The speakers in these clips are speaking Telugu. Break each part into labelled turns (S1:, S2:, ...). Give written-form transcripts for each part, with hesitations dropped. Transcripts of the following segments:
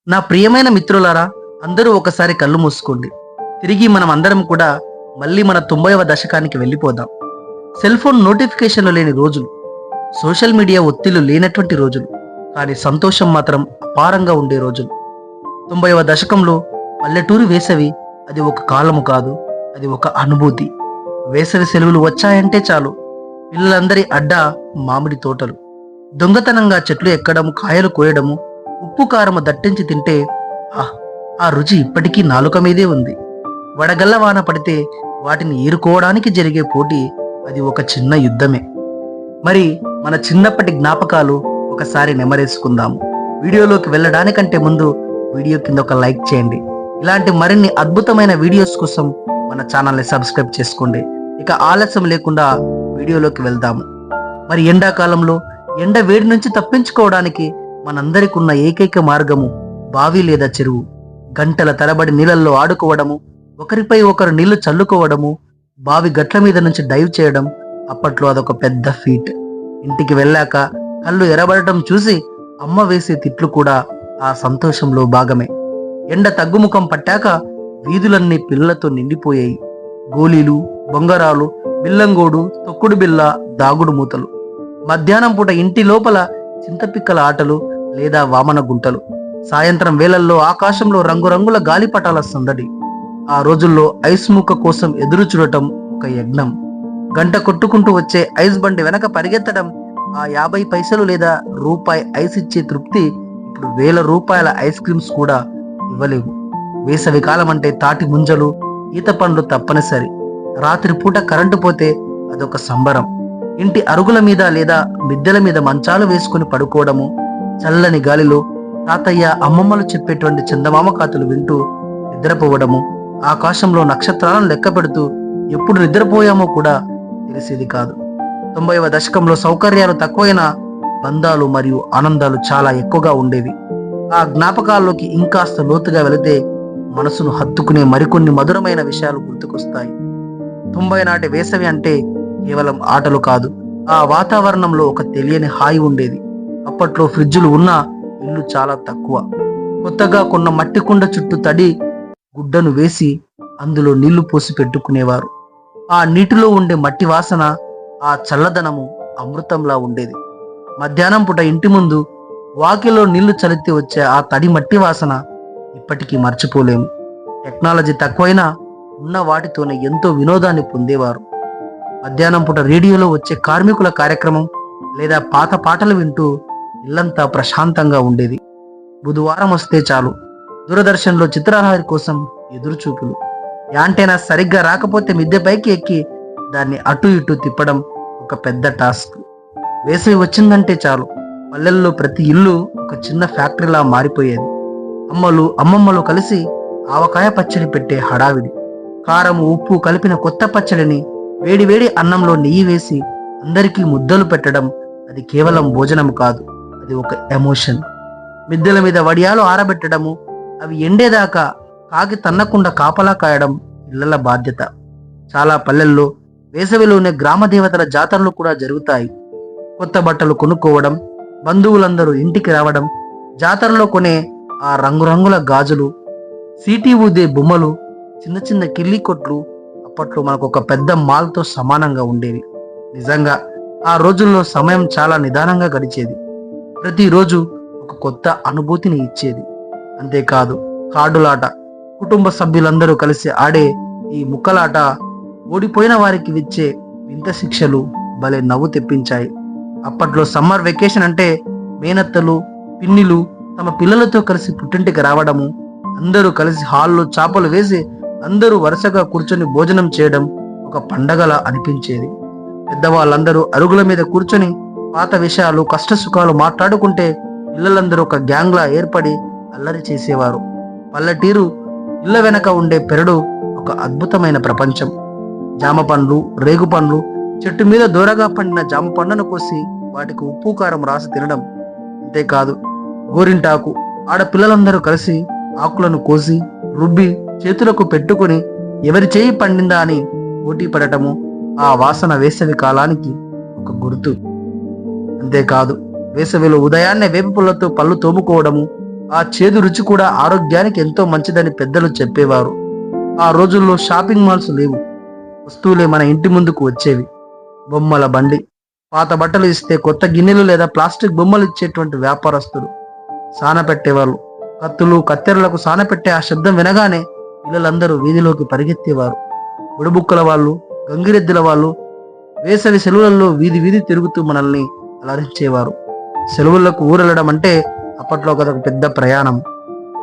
S1: నా ప్రియమైన మిత్రులారా, అందరూ ఒకసారి కళ్ళు మూసుకోండి. తిరిగి మనం అందరం కూడా మళ్ళీ మన 90వ దశకానికి వెళ్ళిపోదాం. సెల్ ఫోన్ నోటిఫికేషన్లు లేని రోజులు, సోషల్ మీడియా ఒత్తిళ్లు లేనటువంటి రోజులు, కానీ సంతోషం మాత్రం అపారంగా ఉండే రోజులు. 90వ దశకంలో పల్లెటూరి వేసవి అది ఒక కాలము కాదు, అది ఒక అనుభూతి. వేసవి సెలవులు వచ్చాయంటే చాలు, పిల్లలందరి అడ్డా మామిడి తోటలు, దొంగతనంగా చెట్లు ఎక్కడము, కాయలు కోయడము, ఉప్పు కారము దట్టించి తింటే ఆహ్, ఆ రుచి ఇప్పటికీ నాలుక మీదే ఉంది. వడగళ్ళ వాన పడితే వాటిని ఏరుకోవడానికి జరిగే పోటీ అది ఒక చిన్న యుద్ధమే. మరి మన చిన్నప్పటి జ్ఞాపకాలు ఒకసారి నెమరేసుకుందాము. వీడియోలోకి వెళ్ళడానికంటే ముందు వీడియో కింద ఒక లైక్ చేయండి. ఇలాంటి మరిన్ని అద్భుతమైన వీడియోస్ కోసం మన ఛానల్ని సబ్స్క్రైబ్ చేసుకోండి. ఇక ఆలస్యం లేకుండా వీడియోలోకి వెళ్దాము. మరి ఎండాకాలంలో ఎండ వేడి నుంచి తప్పించుకోవడానికి మనందరికి ఉన్న ఏకైక మార్గము బావి లేదా చెరువు. గంటల తరబడి నీళ్ళల్లో ఆడుకోవడము, ఒకరిపై ఒకరు నీళ్లు చల్లుకోవడము, బావి గట్ల మీద నుంచి డైవ్ చేయడం అప్పట్లో అదొక పెద్ద ఫీట్. ఇంటికి వెళ్ళాక కళ్ళు ఎరబడటం చూసి అమ్మ వేసే తిట్లు కూడా ఆ సంతోషంలో భాగమే. ఎండ తగ్గుముఖం పట్టాక వీధులన్నీ పిల్లలతో నిండిపోయాయి. గోళీలు, బొంగరాలు, బిల్లంగోడు, తొక్కుడు బిల్ల, దాగుడు మూతలు. మధ్యాహ్నం పూట ఇంటి లోపల చింతపిక్కల ఆటలు లేదా వామన గుంటలు. సాయంత్రం వేళల్లో ఆకాశంలో రంగురంగుల గాలిపటాల సందడి. ఆ రోజుల్లో ఐస్ ముక్క కోసం ఎదురు చూడటం ఒక యజ్ఞం. గంట కొట్టుకుంటూ వచ్చే ఐస్ బండి వెనక పరిగెత్తడం, ఆ 50 పైసలు లేదా రూపాయి ఐస్ ఇచ్చే తృప్తి ఇప్పుడు 1000 రూపాయల ఐస్ క్రీమ్స్ కూడా ఇవ్వలేవు. వేసవి కాలం అంటే తాటి ముంజలు, ఈత పండ్లు తప్పనిసరి. రాత్రి పూట కరెంటు పోతే అదొక సంబరం. ఇంటి అరుగుల మీద లేదా మిద్దెల మీద మంచాలు వేసుకుని పడుకోవడము, చల్లని గాలిలో తాతయ్య అమ్మమ్మలు చెప్పేటువంటి చందమామ కథలు వింటూ నిద్రపోవడము, ఆకాశంలో నక్షత్రాలను లెక్క పెడుతూ ఎప్పుడు నిద్రపోయామో కూడా తెలిసేది కాదు. 90వ దశకంలో సౌకర్యాలు తక్కువైనా బంధాలు మరియు ఆనందాలు చాలా ఎక్కువగా ఉండేవి. ఆ జ్ఞాపకాల్లోకి ఇంకాస్త లోతుగా వెళితే మనసును హత్తుకునే మరికొన్ని మధురమైన విషయాలు గుర్తుకొస్తాయి. 90 నాటి వేసవి అంటే కేవలం ఆటలు కాదు, ఆ వాతావరణంలో ఒక తెలియని హాయి ఉండేది. అప్పట్లో ఫ్రిడ్జులు ఉన్నా ఇల్లు చాలా తక్కువ. కొత్తగా కొన్న మట్టి కుండ చుట్టూ తడి గుడ్డను వేసి అందులో నీళ్లు పోసి పెట్టుకునేవారు. ఆ నీటిలో ఉండే మట్టి వాసన, ఆ చల్లదనము అమృతంలా ఉండేది. మధ్యాహ్నం పూట ఇంటి ముందు వాకిలో నీళ్లు చల్లితే వచ్చే ఆ తడి మట్టి వాసన ఇప్పటికీ మర్చిపోలేము. టెక్నాలజీ తక్కువైనా ఉన్న వాటితోనే ఎంతో వినోదాన్ని పొందేవారు. మధ్యాహ్నం పూట రేడియోలో వచ్చే కార్మికుల కార్యక్రమం లేదా పాత పాటలు వింటూ ఇల్లంతా ప్రశాంతంగా ఉండేది. బుధవారం వస్తే చాలు, దూరదర్శన్లో చిత్రహారి కోసం ఎదురుచూపులు. యాంటైనా సరిగ్గా రాకపోతే మిద్దె పైకి ఎక్కి దాన్ని అటు ఇటు తిప్పడం ఒక పెద్ద టాస్క్. వేసవి వచ్చిందంటే చాలు, పల్లెల్లో ప్రతి ఇల్లు ఒక చిన్న ఫ్యాక్టరీలా మారిపోయేది. అమ్మమ్మలు కలిసి ఆవకాయ పచ్చడి పెట్టే హడావిడి, కారం ఉప్పు కలిపిన కొత్త పచ్చడిని వేడి వేడి అన్నంలో నెయ్యి వేసి అందరికీ ముద్దలు పెట్టడం అది కేవలం భోజనం కాదు, అది ఒక ఎమోషన్. మిద్దెల మీద వడియాలు ఆరబెట్టడము, అవి ఎండేదాకా కాకి తన్నకుండా కాపలా కాయడం పిల్లల బాధ్యత. చాలా పల్లెల్లో వేసవిలోనే గ్రామ దేవతల జాతరలు కూడా జరుగుతాయి. కొత్త బట్టలు కొనుక్కోవడం, బంధువులందరూ ఇంటికి రావడం, జాతరలో కొనే ఆ రంగురంగుల గాజులు, సీటీ ఊదే బొమ్మలు, చిన్న చిన్న కిల్లి కొట్లు అప్పట్లో మనకు ఒక పెద్ద మాల్తో సమానంగా ఉండేవి. నిజంగా ఆ రోజుల్లో సమయం చాలా నిదానంగా గడిచేది. ప్రతిరోజు ఒక కొత్త అనుభూతిని ఇచ్చేది. అంతేకాదు, కార్డులాట, కుటుంబ సభ్యులందరూ కలిసి ఆడే ఈ ముక్కలాట, ఓడిపోయిన వారికి ఇచ్చే వింత శిక్షలు భలే నవ్వు తెప్పించాయి. అప్పట్లో సమ్మర్ వెకేషన్ అంటే మేనత్తలు, పిన్నిలు తమ పిల్లలతో కలిసి పుట్టింటికి రావడము, అందరూ కలిసి హాల్లో చాపలు వేసి అందరూ వరుసగా కూర్చొని భోజనం చేయడం ఒక పండగలా అనిపించేది. పెద్దవాళ్ళందరూ అరుగుల మీద కూర్చొని పాత విషయాలు, కష్ట సుఖాలు మాట్లాడుకుంటే పిల్లలందరూ ఒక గ్యాంగ్లా ఏర్పడి అల్లరి చేసేవారు. పల్లెటూరు ఇళ్ల వెనక ఉండే పెరడు ఒక అద్భుతమైన ప్రపంచం. జామ పండ్లు, రేగు పండ్లు, చెట్టు మీద దూరగా పండిన జామ పండును కోసి వాటికి ఉప్పు కారం రాసి తినడం. అంతేకాదు, గోరింటాకు ఆడపిల్లలందరూ కలిసి ఆకులను కోసి రుబ్బి చేతులకు పెట్టుకుని ఎవరి చేయి పండిందా అని పోటీ పడటము, ఆ వాసన వేసవి కాలానికి ఒక గుర్తు. అంతేకాదు, వేసవిలో ఉదయాన్నే వేప పుల్లతో పళ్ళు తోముకోవడము, ఆ చేదు రుచి కూడా ఆరోగ్యానికి ఎంతో మంచిదని పెద్దలు చెప్పేవారు. ఆ రోజుల్లో షాపింగ్ మాల్స్ లేవు, వస్తువులే మన ఇంటి ముందుకు వచ్చేవి. బొమ్మల బండి, పాత బట్టలు ఇస్తే కొత్త గిన్నెలు లేదా ప్లాస్టిక్ బొమ్మలు ఇచ్చేటువంటి వ్యాపారస్తులు, సాన పెట్టేవాళ్ళు. కత్తులు కత్తెరలకు సాన పెట్టే ఆ శబ్దం వినగానే పిల్లలందరూ వీధిలోకి పరిగెత్తేవారు. బుడబుక్కల వాళ్ళు, గంగిరెద్దుల వాళ్ళు వేసవి సెలవులలో వీధి వీధి తిరుగుతూ మనల్ని అలరించేవారు. సెలవులకు ఊరెళ్ళడం అంటే అప్పట్లో ఒక పెద్ద ప్రయాణం.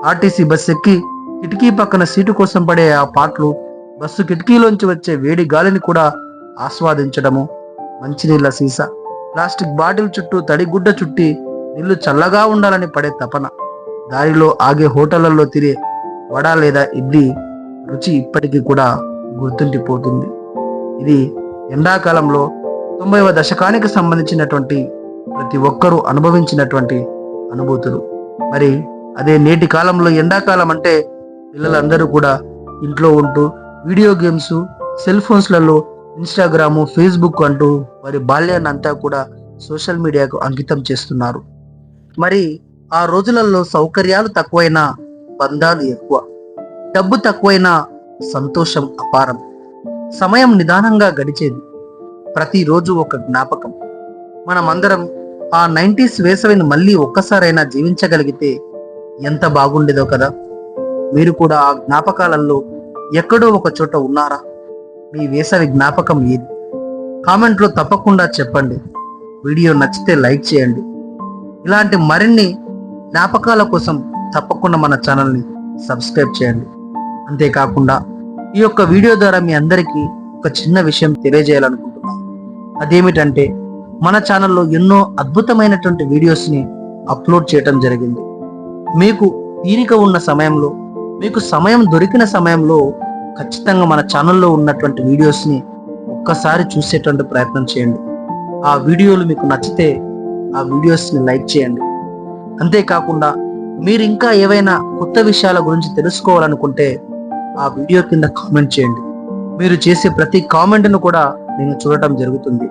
S1: ఆర్టీసీ బస్ ఎక్కి కిటికీ పక్కన సీటు కోసం పడే ఆ పాటలు, బస్సు కిటికీలోంచి వచ్చే వేడి గాలిని కూడా ఆస్వాదించడము, మంచినీళ్ళ సీసా, ప్లాస్టిక్ బాటిల్ చుట్టూ తడి గుడ్డ చుట్టి నీళ్లు చల్లగా ఉండాలని పడే తపన, దారిలో ఆగే హోటళ్లలో తినే వడ లేదా ఇడ్లీ రుచి ఇప్పటికీ కూడా గుర్తుండిపోతుంది. ఇది ఎండాకాలంలో 90వ దశకానికి సంబంధించినటువంటి ప్రతి ఒక్కరూ అనుభవించినటువంటి అనుభూతులు. మరి అదే నేటి కాలంలో ఎండాకాలం అంటే పిల్లలందరూ కూడా ఇంట్లో ఉంటూ వీడియో గేమ్స్, సెల్ ఫోన్స్లలో ఇన్స్టాగ్రాము, ఫేస్బుక్ అంటూ వారి బాల్యాన్ని అంతా కూడా సోషల్ మీడియాకు అంకితం చేస్తున్నారు. మరి ఆ రోజులలో సౌకర్యాలు తక్కువైనా బంధాలు ఎక్కువ, డబ్బు తక్కువైనా సంతోషం అపారం. సమయం నిదానంగా గడిచేది, ప్రతిరోజు ఒక జ్ఞాపకం. మనమందరం ఆ 90s వేసవిని మళ్ళీ ఒక్కసారైనా జీవించగలిగితే ఎంత బాగుండేదో కదా. మీరు కూడా ఆ జ్ఞాపకాలలో ఎక్కడో ఒక చోట ఉన్నారా? మీ వేసవి జ్ఞాపకం ఏది? కామెంట్లో తప్పకుండా చెప్పండి. వీడియో నచ్చితే లైక్ చేయండి. ఇలాంటి మరిన్ని జ్ఞాపకాల కోసం తప్పకుండా మన ఛానల్ని సబ్స్క్రైబ్ చేయండి. అంతేకాకుండా ఈ యొక్క వీడియో ద్వారా మీ అందరికీ ఒక చిన్న విషయం తెలియజేయాలనుకుంటున్నాను. అదేమిటంటే మన ఛానల్లో ఎన్నో అద్భుతమైనటువంటి వీడియోస్ని అప్లోడ్ చేయడం జరిగింది. మీకు తీరిక ఉన్న సమయంలో, మీకు సమయం దొరికిన సమయంలో ఖచ్చితంగా మన ఛానల్లో ఉన్నటువంటి వీడియోస్ని ఒక్కసారి చూసేటువంటి ప్రయత్నం చేయండి. ఆ వీడియోలు మీకు నచ్చితే ఆ వీడియోస్ని లైక్ చేయండి. అంతేకాకుండా మీరు ఇంకా ఏవైనా కొత్త విషయాల గురించి తెలుసుకోవాలనుకుంటే ఆ వీడియో కింద కామెంట్ చేయండి. మీరు చేసే ప్రతి కామెంట్ను కూడా నేను చూడటం జరుగుతుంది.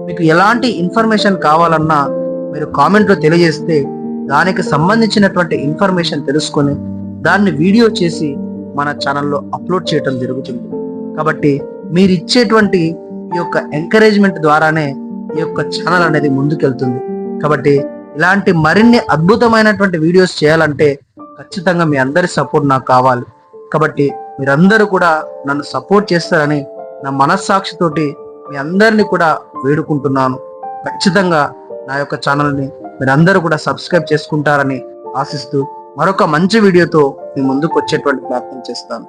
S1: మీకు ఎలాంటి ఇన్ఫర్మేషన్ కావాలన్నా మీరు కామెంట్లో తెలియజేస్తే దానికి సంబంధించినటువంటి ఇన్ఫర్మేషన్ తెలుసుకొని దాన్ని వీడియో చేసి మన ఛానల్లో అప్లోడ్ చేయడం జరుగుతుంది. కాబట్టి మీరు ఇచ్చేటువంటి ఈ యొక్క ఎంకరేజ్మెంట్ ద్వారానే ఈ యొక్క ఛానల్ అనేది ముందుకెళ్తుంది. కాబట్టి ఇలాంటి మరిన్ని అద్భుతమైనటువంటి వీడియోస్ చేయాలంటే ఖచ్చితంగా మీ అందరి సపోర్ట్ నాకు కావాలి. కాబట్టి మీరందరూ కూడా నన్ను సపోర్ట్ చేస్తారని నా మనస్సాక్షితోటి మీ అందరినీ కూడా వేడుకుంటున్నాను. ఖచ్చితంగా నా యొక్క ఛానల్ని మీరందరూ కూడా సబ్స్క్రైబ్ చేసుకుంటారని ఆశిస్తూ మరొక మంచి వీడియోతో మీ ముందుకు వచ్చేటువంటి ప్రయత్నం చేస్తాను.